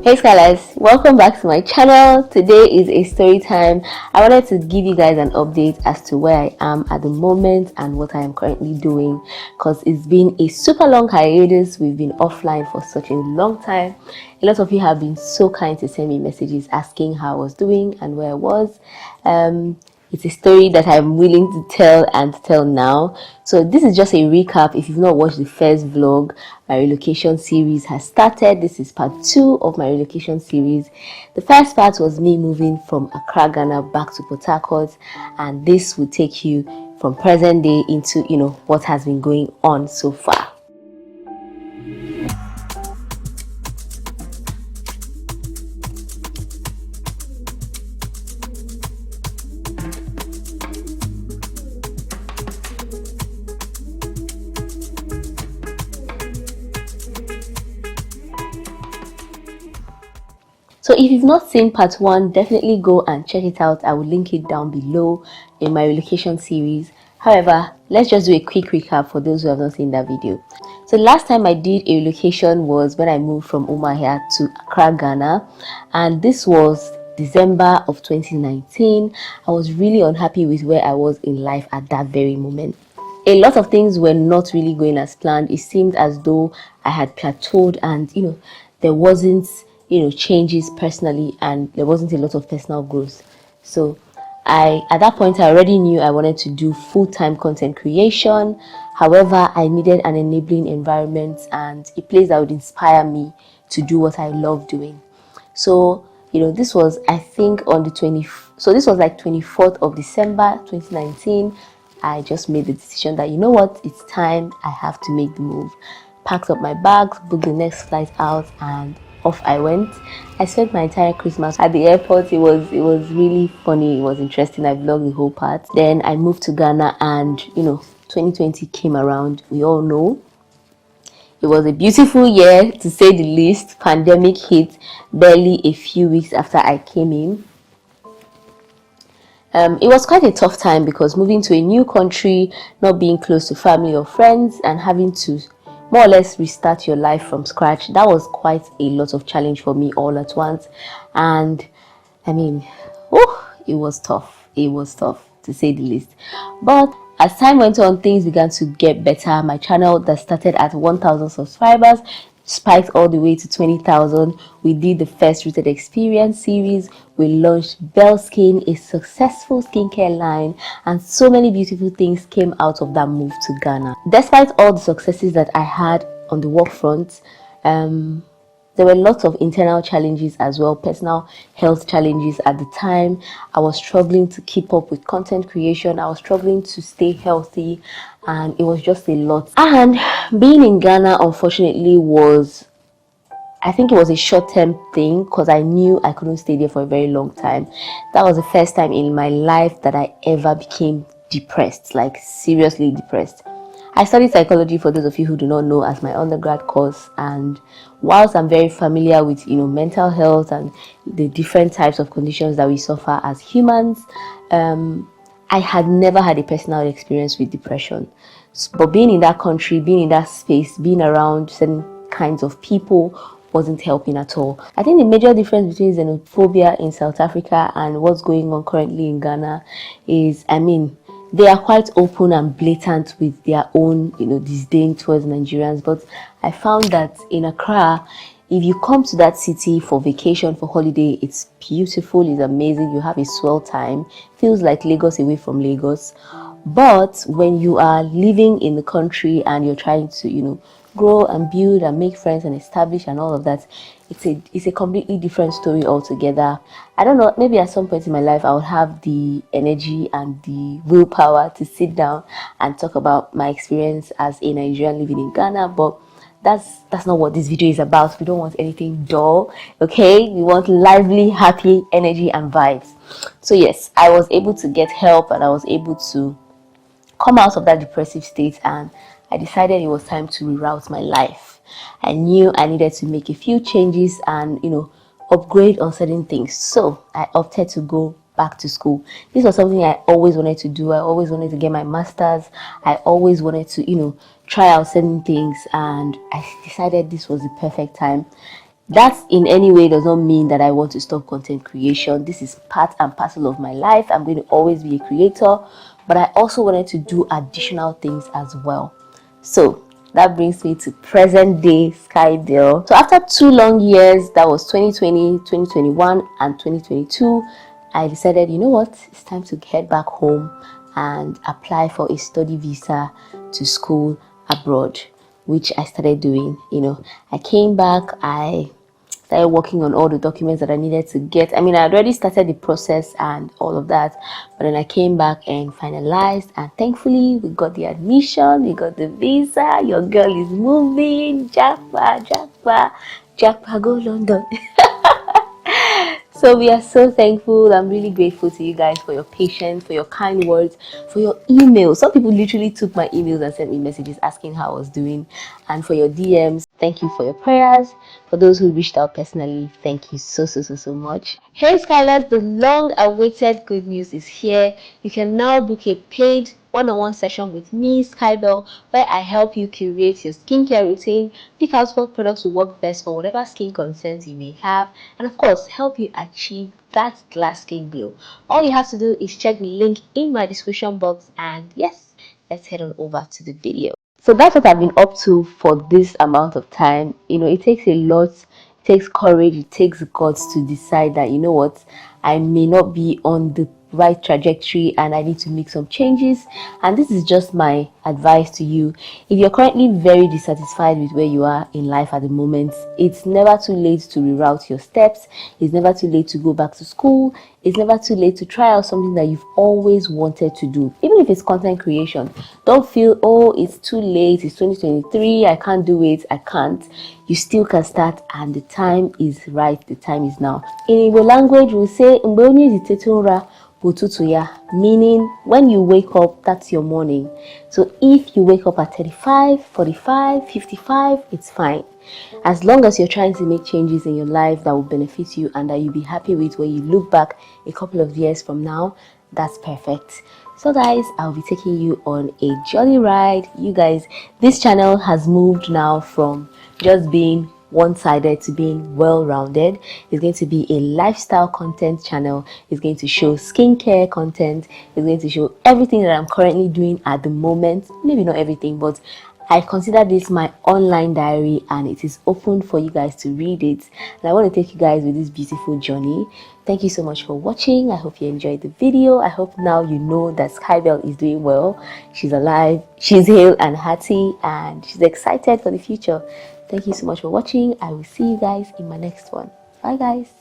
Hey Skylers, welcome back to my channel. Today is a story time. I wanted to give you guys an update as to where I am at the moment and what I am currently doing, because it's been a super long hiatus. We've been offline for such a long time. A lot of you have been so kind to send me messages asking how I was doing and where I was. It's a story that I'm willing to tell and tell now. So this is just a recap. If you've not watched the first vlog, my relocation series has started. This is part 2 of my relocation series. The first part was me moving from Accra, Ghana back to Port Harcourt, and this will take you from present day into what has been going on so far. So if you've not seen part 1, definitely go and check it out. I will link it down below in my relocation series. However, let's just do a quick recap for those who have not seen that video. So last time I did a relocation was when I moved from Umuahia to Accra, Ghana, and this was December of 2019. I was really unhappy with where I was in life at that very moment. A lot of things were not really going as planned. It seemed as though I had plateaued and there wasn't changes personally, and there wasn't a lot of personal growth. So at that point I already knew I wanted to do full-time content creation. However, I needed an enabling environment and a place that would inspire me to do what I love doing. So this was, I think, on the 20th, so this was like 24th of December 2019. I just made the decision that it's time, I have to make the move. Packed up my bags, booked the next flight out, and off I went. I spent my entire Christmas at the airport. It was really funny. It was interesting. I vlogged the whole part. Then I moved to Ghana, and 2020 came around. We all know it was a beautiful year, to say the least. Pandemic hit barely a few weeks after I came in. It was quite a tough time because moving to a new country, not being close to family or friends, and having to more or less restart your life from scratch, that was quite a lot of challenge for me all at once. And I mean, it was tough. It was tough, to say the least. But as time went on, things began to get better. My channel that started at 1,000 subscribers spiked all the way to 20,000. We did the first Rooted Experience series. We launched BelleSkin, a successful skincare line, and so many beautiful things came out of that move to Ghana. Despite all the successes that I had on the work front, there were lots of internal challenges as well, personal health challenges at the time. I was struggling to keep up with content creation. I was struggling to stay healthy, and it was just a lot. And being in Ghana, unfortunately, I think it was a short-term thing, because I knew I couldn't stay there for a very long time. That was the first time in my life that I ever became depressed, like seriously depressed. I studied psychology, for those of you who do not know, as my undergrad course, and whilst I'm very familiar with mental health and the different types of conditions that we suffer as humans, I had never had a personal experience with depression. But being in that country, being in that space, being around certain kinds of people wasn't helping at all. I think the major difference between xenophobia in South Africa and what's going on currently in Ghana is, they are quite open and blatant with their own, disdain towards Nigerians. But I found that in Accra, if you come to that city for vacation, for holiday, it's beautiful, it's amazing, you have a swell time. Feels like Lagos away from Lagos. But when you are living in the country and you're trying to, grow and build and make friends and establish and all of that, it's a completely different story altogether. I don't know, maybe at some point in my life I would have the energy and the willpower to sit down and talk about my experience as a Nigerian living in Ghana, but that's not what this video is about. We don't want anything dull, okay? We want lively, happy energy and vibes. So yes, I was able to get help, and I was able to come out of that depressive state, and I decided it was time to reroute my life. I knew I needed to make a few changes and upgrade on certain things. So I opted to go back to school. This was something I always wanted to do. I always wanted to get my master's. I always wanted to try out certain things, and I decided this was the perfect time. That in any way does not mean that I want to stop content creation. This is part and parcel of my life. I'm going to always be a creator, but I also wanted to do additional things as well. So that brings me to present day Skybelle. So after 2 long years, that was 2020, 2021 and 2022, I decided, you know what, it's time to head back home and apply for a study visa to school abroad, which I started doing. I came back, I started working on all the documents that I needed to get. I mean, I had already started the process and all of that, but then I came back and finalized, and thankfully we got the admission, we got the visa. Your girl is moving. Jackpa, Jackpa, Jackpa, go London. So we are so thankful. I'm really grateful to you guys for your patience, for your kind words, for your emails. Some people literally took my emails and sent me messages asking how I was doing, and for your DMs. Thank you for your prayers. For those who reached out personally, thank you so much. Hey Skylers, the long awaited good news is here. You can now book a paid one-on-one session with me, Skybelle, where I help you curate your skincare routine, pick out what products will work best for whatever skin concerns you may have, and of course help you achieve that glass skin glow. All you have to do is check the link in my description box, and yes, let's head on over to the video. So that's what I've been up to for this amount of time. It takes a lot, it takes courage, it takes guts to decide that, you know what, I may not be on the right trajectory and I need to make some changes. And this is just my advice to you. If you're currently very dissatisfied with where you are in life at the moment, it's never too late to reroute your steps. It's never too late to go back to school. It's never too late to try out something that you've always wanted to do. Even if it's content creation, don't feel, oh, it's too late, it's 2023, I can't do it, I can't. You still can start, and the time is right, the time is now. In Igbo language, we say, meaning when you wake up, that's your morning. So if you wake up at 35, 45, 55, it's fine. As long as you're trying to make changes in your life that will benefit you and that you'll be happy with when you look back a couple of years from now, that's perfect. So guys, I'll be taking you on a jolly ride. You guys, this channel has moved now from just being one-sided to being well-rounded. It's going to be a lifestyle content channel. It's going to show skincare content. It's going to show everything that I'm currently doing at the moment. Maybe not everything, but I consider this my online diary, and it is open for you guys to read it. And I want to take you guys with this beautiful journey. Thank you so much for watching. I hope you enjoyed the video. I hope now you know that Skybelle is doing well. She's alive, she's hale and hearty, and she's excited for the future. Thank you so much for watching. I will see you guys in my next one. Bye guys.